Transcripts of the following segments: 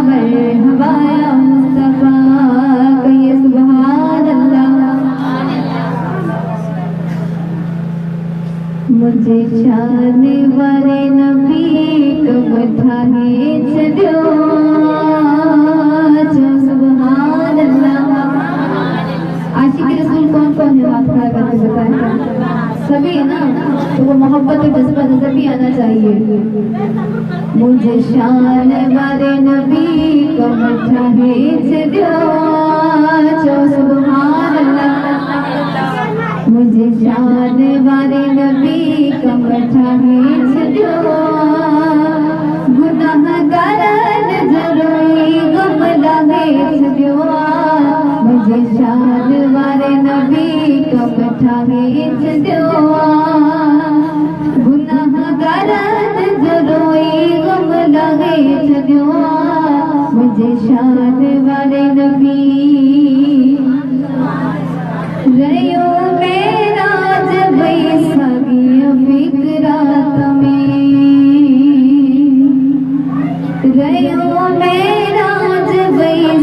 मरहबा या मुस्तफा, कहिए सुभान अल्लाह। मुझे चाहने वाले नबी को बधाई चलो, सुभान अल्लाह। आशिक रसूल कौन कौन है, हाथ खड़ा करके बताएं। सभी है ना, तो वो मोहब्बत और जज्बा नजर भी आना चाहिए। मुझे शान वाले नबी को बधाई चलो, सुभान अल्लाह। मुझे शान वाले नबी को बधाई चलो, गुनाहगारन जरूरी गम लगे चलो। मुझे शान वाले नबी को बधाई चलो, गुनाहगारन जरूरी गम लगे चलो। मुझे शान वाले नबी रयो मेरा जब सगी फिक्रात में, रयो मेरा जब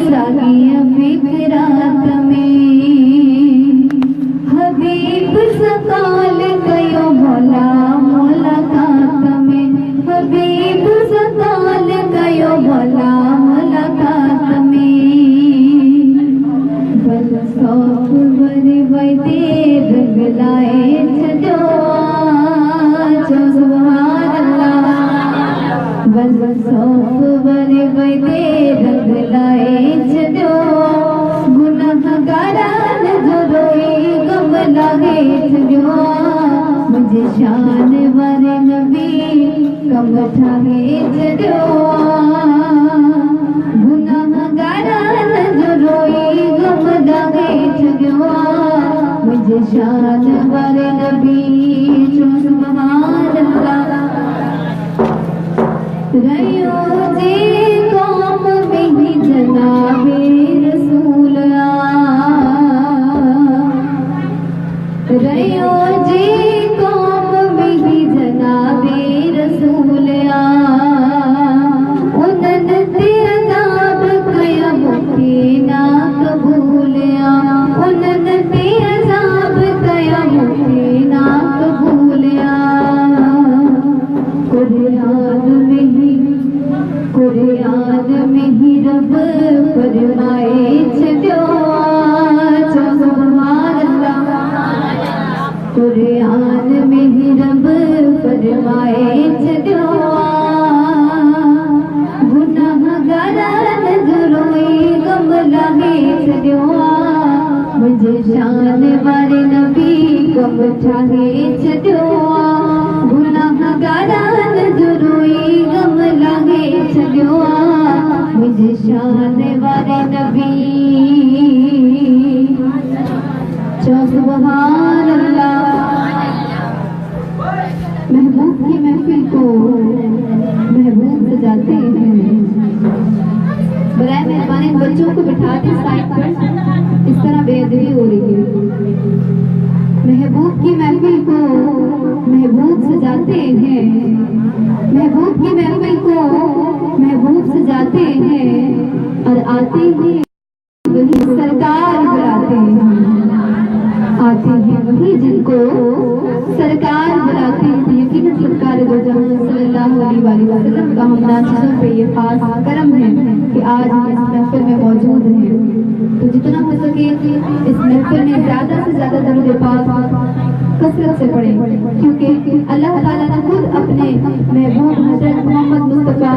सगी फिक्रात में। हबीब सकाल कयो भला मुलाकात में, हबीब सकाल कयो भला मुलाकात में। बल सौफ बरे वैदे रंग लाए छजो, सुभान अल्लाह। बल सौफ बरे वैदे रंग लाए छजो, गुनाहगारन जो रोए गम लगे छजो। मुझे शान वाले नबी कम ठागे छजो, गुनाहगारन जो रोए गम लगे छजो। मुझे शान वाले नबी सुभान अल्लाह। रयो जी कौम में ही जनाबे रसूल आ, रयो जी कौम में ही जनाबे रसूल आ। उनन ते अज़ाब कया मुखे ना कबूल आ, उनन ते अज़ाब कया मुखे ना कबूल आ। कुरान में ही रब फरमाए छो, सुभान अल्लाह। कुरान में ही रब फरमाए छो, गुनाहगारन जुर्मे गम लगे छो। मुझे शान वाले नबी को ठाहे छो, गुनाहगारन जुर्मे गम लगे छो। मुझे शान वाले नबी सुभान अल्लाह। महबूब की महफिल को महबूब सजाते हैं। बराए मेहरबानी बच्चों को बिठा के साइड पर, इस तरह बेअदबी हो रही है। महबूब की महफिल को महबूब सजाते हैं, महबूब की महफिल को महबूब सजाते हैं, और आते हैं वही सरकार बुलाते हैं। आते हैं वही जिनको सरकार बुलाते हैं। यकीनन सरकार दो जहां सल्लल्लाहु अलैहि वसल्लम का हम नाज़िरों पे ये खास करम है कि आज हम इस महफिल में मौजूद हैं। तो जितना हो सके इस महफिल में ज्यादा से ज्यादा दरूद पाक कसरत से पढ़ें, क्योंकि अल्लाह ताला ने खुद अपने महबूब हज़रत मोहम्मद मुस्तफ़ा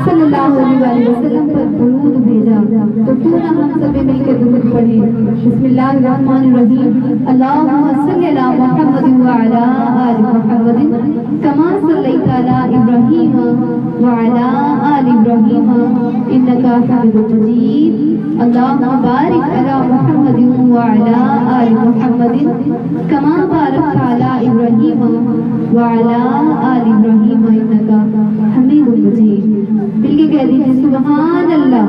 सल्लल्लाहु अलैहि वसल्लम पर दुरूद भेजा। तो क्यों ना हम सब मिलकर दुरूद पढ़ें। बिस्मिल्लाहिर्रहमानिर्रहीम। अल्लाहुम्मा सल्लि अला मुहम्मद व अला आलि मुहम्मद कमा सल्लैता अला इब्राहीम व अला आलि इब्राहीम इन्नका हमीदुम मजीद। अल्लाहुम्मा बारिक अला मुहम्मद व अला आलि मुहम्मद कमा बारकता अला इब्राहीम व अला आलि इब्राहीम इन्नका हमीदुम मजीद। मिलके कह दीजिए सुभान अल्लाह।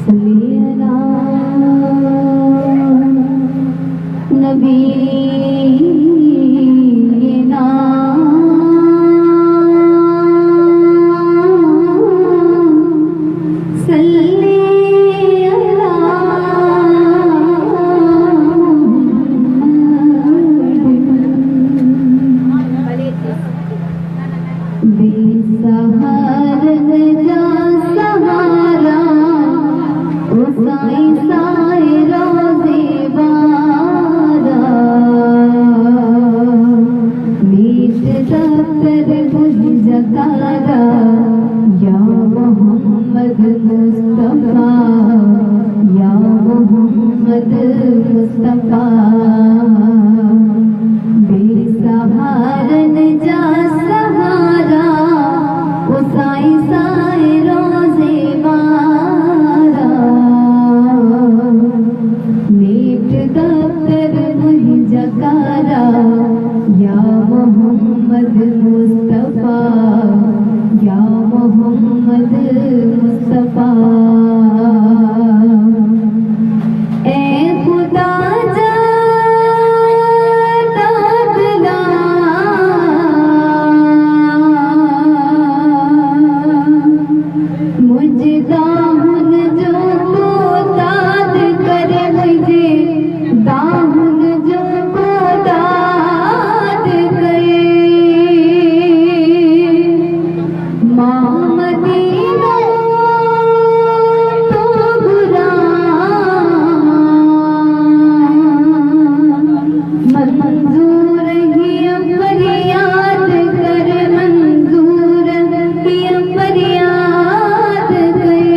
सल्ली अला नबीना मुस्तफा। ए खुदा मुझे दामन जो को दाद करे, मुझे दामन जो को दाद करे। माँ मदीना तो बुरा मंजूर ही फरियाद कर, मंजूर ही फरियाद करे।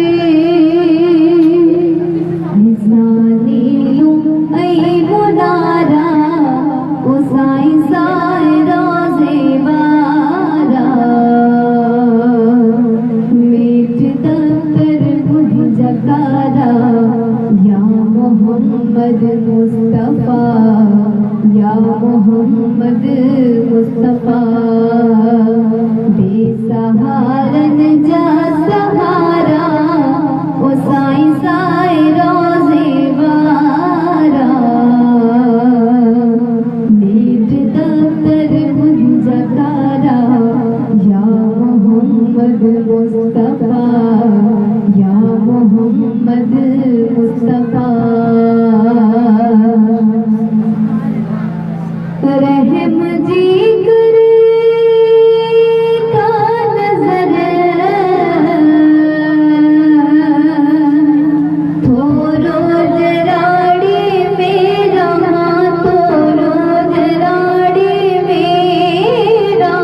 सानियों ऐ मुनारा ओ साई साई रोज़े वारा, मीठ दफ्तर मुझ जकारा। या मोहम्मद मुस्तफा, या मोहम्मद मुस्तफा। बेसहारन जा सहारा ओ साई साई रोज़े वारा, मीठ दफ्तर मुझ जकारा। या मोहम्मद मुस्तफा, या मोहम्मद मुस्तफा। रहम जी कर का नजर थोरो जराड़ी मेरा, थोरो जराड़ी मेरा।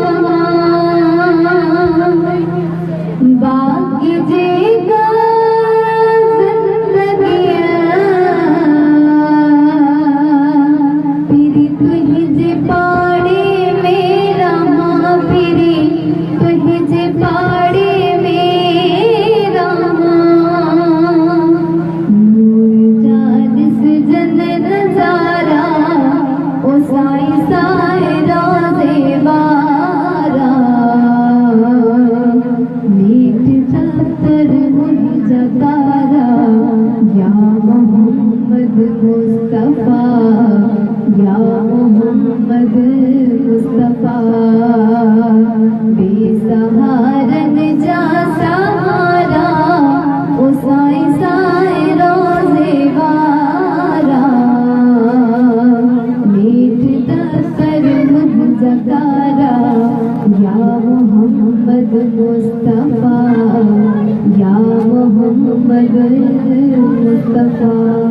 बाकी जेगा फिरी तुझे पाड़े मेरा, माँ फिरी तुझे पाड़े मेरा। नूर जानिस जन नजारा ओ साई साई रोज़े वारा, मीठ दफ्तर मुझ जकारा। या मोहम्मद मुस्तफा, या मोहम्मद मुस्तफा। बेसहारन जा सहारा ओ साई साई रोज़े वारा, मीठ दफ्तर मुझ जकारा। या मोहम्मद मुस्तफा, या मोहम्मद मुस्तफा।